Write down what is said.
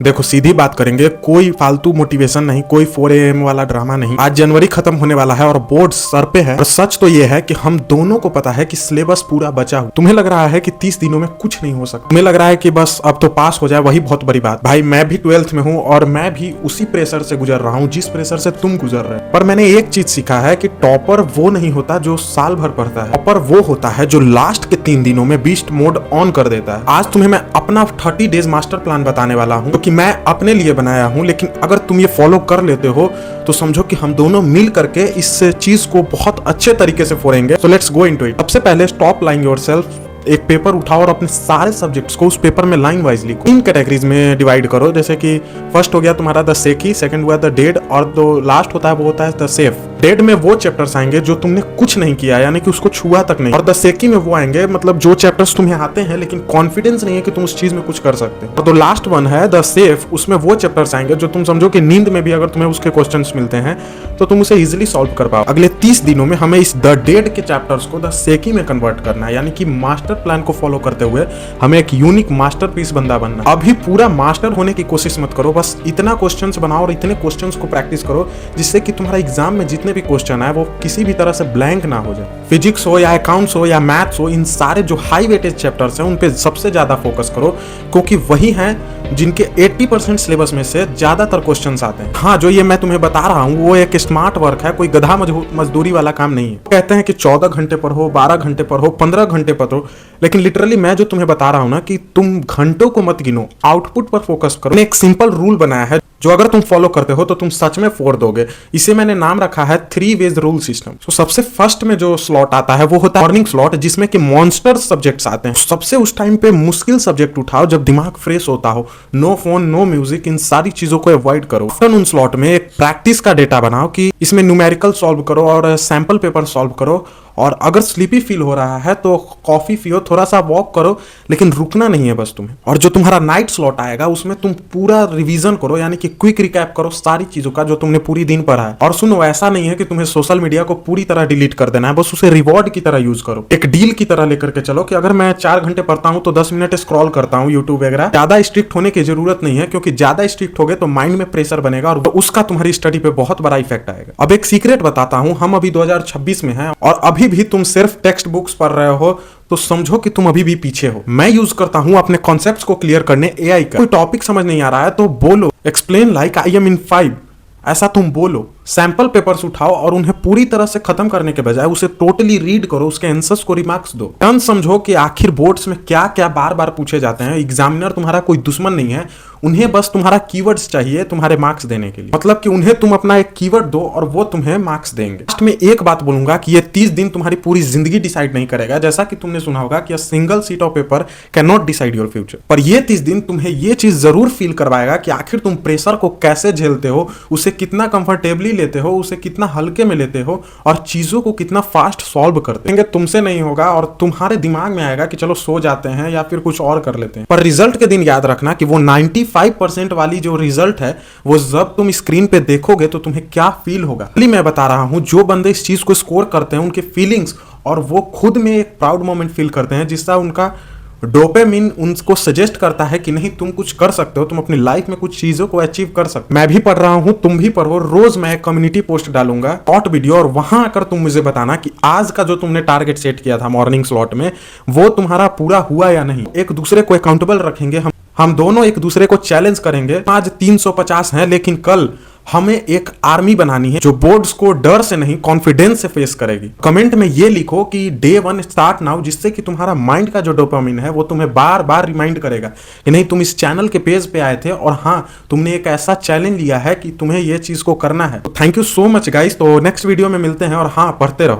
देखो सीधी बात करेंगे, कोई फालतू मोटिवेशन नहीं, कोई 4 AM वाला ड्रामा नहीं। आज जनवरी खत्म होने वाला है और बोर्ड सर पे है। और सच तो ये है कि हम दोनों को पता है कि सिलेबस पूरा बचा हुआ। तुम्हें लग रहा है कि 30 दिनों में कुछ नहीं हो सकता, तुम्हें लग रहा है कि बस अब तो पास हो जाए, वही बहुत बड़ी बात। भाई मैं भी 12th में हूँ और मैं भी उसी प्रेशर से गुजर रहा हूँ जिस प्रेशर से तुम गुजर रहे हो। पर मैंने एक चीज सीखा है कि टॉपर वो नहीं होता जो साल भर पढ़ता है, टॉपर वो होता है जो लास्ट के 3 दिनों में बीस्ट मोड ऑन कर देता है। आज तुम्हें मैं अपना 30 डेज मास्टर प्लान बताने वाला हूँ, क्योंकि मैं अपने लिए बनाया हूं, लेकिन अगर तुम ये फॉलो कर लेते हो तो समझो कि हम दोनों मिल करके इस चीज को बहुत अच्छे तरीके से फोड़ेंगे। So let's go into it. सबसे पहले स्टॉप लाइंग योरसेल्फ, एक पेपर उठाओ और अपने सारे सब्जेक्ट्स को उस पेपर में लाइन वाइज लिखो। 3 कैटेगरीज में डिवाइड करो, जैसे कि फर्स्ट हो गया तुम्हारा द सेकी, सेकंड हुआ द डेड, और जो लास्ट होता है वो होता है द सेफ। डेड में वो चैप्टर्स आएंगे जो तुमने कुछ नहीं किया, यानी कि उसको छुआ तक नहीं, और द सेकी में वो आएंगे मतलब जो चैप्टर्स तुम्हें आते हैं लेकिन कॉन्फिडेंस नहीं है कि तुम उस चीज में कुछ कर सकते हो। और जो लास्ट वन है द सेफ, उसमें वो चैप्टर्स आएंगे जो तुम समझो कि नींद में भी अगर तुम्हें उसके क्वेश्चंस मिलते हैं तो तुम उसे इजिली सॉल्व कर पाओ। अगले 30 दिनों में हमें इस द डेड के चैप्टर्स को द सेकी में कन्वर्ट करना है, यानी कि मास्टर प्लान को फॉलो करते हुए हमें एक यूनिक मास्टरपीस बंदा बनना। अभी पूरा मास्टर होने की कोशिश मत करो, बस इतना क्वेश्चंस बनाओ और इतने क्वेश्चंस को प्रैक्टिस करो जिससे कि तुम्हारा एग्जाम में जितने भी क्वेश्चन आए वो किसी भी तरह से ब्लैंक ना हो जाए। फिजिक्स हो या अकाउंट्स हो या मैथ्स हो, इन सारे जो हाई वेटेज चैप्टर्स हैं उन पे सबसे ज्यादा फोकस करो, क्योंकि वही हैं जिनके 80% सिलेबस में से ज्यादातर क्वेश्चंस आते हैं। हाँ, जो ये मैं तुम्हें बता रहा हूँ वो एक स्मार्ट वर्क है, कोई गधा मजदूरी वाला काम नहीं है। कहते हैं कि 14 घंटे पढ़ो, 12 घंटे पढ़ो, 15 घंटे पढ़ो, लेकिन लिटरली मैं जो तुम्हें बता रहा हूं ना कि तुम घंटों को मत गिनो, आउटपुट पर फोकस करो। मैंने एक सिंपल रूल बनाया है जो अगर तुम फॉलो करते हो तो तुम सच में फोड़ दोगे। इसे मैंने नाम रखा है 3 वेज रूल सिस्टम। तो सबसे फर्स्ट में जो स्लॉट आता है वो होता है मॉर्निंग स्लॉट, जिसमें कि मॉन्स्टर सब्जेक्ट्स आते हैं। सबसे उस टाइम पे मुश्किल सब्जेक्ट उठाओ जब दिमाग फ्रेश होता हो, नो फोन, नो म्यूजिक, इन सारी चीजों को अवॉइड करो। आफ्टरनून स्लॉट में एक प्रैक्टिस का डेटा बनाओ कि इसमें न्यूमेरिकल सॉल्व करो और सैंपल पेपर सॉल्व करो, और अगर स्लीपी फील हो रहा है तो कॉफी पियो, थोड़ा सा वॉक करो, लेकिन रुकना नहीं है बस तुम्हें। और जो तुम्हारा नाइट स्लॉट आएगा उसमें तुम पूरा रिवीजन करो, यानी कि क्विक रिकैप करो सारी चीजों का जो तुमने पूरी दिन पढ़ा है। और सुनो, ऐसा नहीं है कि तुम्हें सोशल मीडिया को पूरी तरह डिलीट कर देना है, बस उसे रिवॉर्ड की तरह यूज करो। एक डील की तरह लेकर के चलो कि अगर मैं 4 घंटे पढ़ता हूं तो 10 मिनट स्क्रॉल करता हूं यूट्यूब वगैरह। ज्यादा स्ट्रिक्ट होने की जरूरत नहीं है, क्योंकि ज्यादा स्ट्रिक्ट हो गए तो माइंड में प्रेशर बनेगा और उसका तुम्हारी स्टडी पे बहुत बड़ा इफेक्ट आएगा। अब एक सीक्रेट बताता हूं, हम अभी 2026 में हैं और अभी भी तुम सिर्फ टेक्स्ट बुक्स पढ़ रहे हो तो समझो कि तुम अभी भी पीछे हो। मैं यूज करता हूं अपने कॉन्सेप्ट्स को क्लियर करने एआई का। कोई टॉपिक समझ नहीं आ रहा है तो बोलो, एक्सप्लेन लाइक आई एम इन 5, ऐसा तुम बोलो। सैंपल पेपर्स उठाओ और उन्हें पूरी तरह से खत्म करने के बजाय उसे टोटली रीड करो, उसके आंसर्स को रिमार्क्स दो। टर्न समझो कि आखिर बोर्ड्स में क्या क्या बार बार पूछे जाते हैं। एग्जामिनर तुम्हारा कोई दुश्मन नहीं है, उन्हें बस तुम्हारा कीवर्ड्स चाहिए तुम्हारे मार्क्स देने के लिए। मतलब कि उन्हें तुम अपना एक कीवर्ड दो और वो तुम्हें मार्क्स देंगे। लास्ट में एक बात बोलूंगा कि ये 30 दिन तुम्हारी पूरी जिंदगी डिसाइड नहीं करेगा, जैसा कि तुमने सुना होगा कि single seat of paper can not decide your future. पर ये 30 दिन तुम्हें ये चीज जरूर फील करवाएगा कि आखिर तुम प्रेशर को कैसे झेलते हो, उसे कितना कंफर्टेबली लेते हो, उसे कितना हल्के में लेते हो और चीजों को कितना फास्ट सॉल्व करते हैं। तुमसे नहीं होगा और तुम्हारे दिमाग में आएगा कि चलो सो जाते हैं या फिर कुछ और कर लेते हैं। पर रिजल्ट के दिन याद रखना कि वो 95% वाली जो रिजल्ट है वो जब तुम स्क्रीन पे देखोगे तो तुम्हें क्या फील होगा। मैं बता रहा हूं, जो बंदे इस चीज को स्कोर करते हैं उनके फीलिंग्स और वो खुद में एक प्राउड मोमेंट फील करते हैं, जिससे उनका डोपामिन उनको सजेस्ट करता है कि नहीं तुम कुछ कर सकते हो, तुम अपनी लाइफ में कुछ चीजों को अचीव कर सकते हो। मैं भी पढ़ रहा हूं, तुम भी पढ़ो। रोज मैं एक कम्युनिटी पोस्ट डालूंगा, शॉर्ट वीडियो, और वहां आकर तुम मुझे बताना कि आज का जो तुमने टारगेट सेट किया था मॉर्निंग स्लॉट में वो तुम्हारा पूरा हुआ या नहीं। एक दूसरे को अकाउंटेबल रखेंगे, हम दोनों एक दूसरे को चैलेंज करेंगे। आज 350 हैं, लेकिन कल हमें एक आर्मी बनानी है जो बोर्ड्स को डर से नहीं कॉन्फिडेंस से फेस करेगी। कमेंट में ये लिखो कि डे 1 स्टार्ट नाउ, जिससे कि तुम्हारा माइंड का जो डोपामिन है वो तुम्हें बार बार रिमाइंड करेगा कि नहीं तुम इस चैनल के पेज पे आए थे और हाँ तुमने एक ऐसा चैलेंज लिया है कि तुम्हें ये चीज को करना है। Thank you so much guys. तो नेक्स्ट वीडियो में मिलते हैं और हाँ, पढ़ते रहो।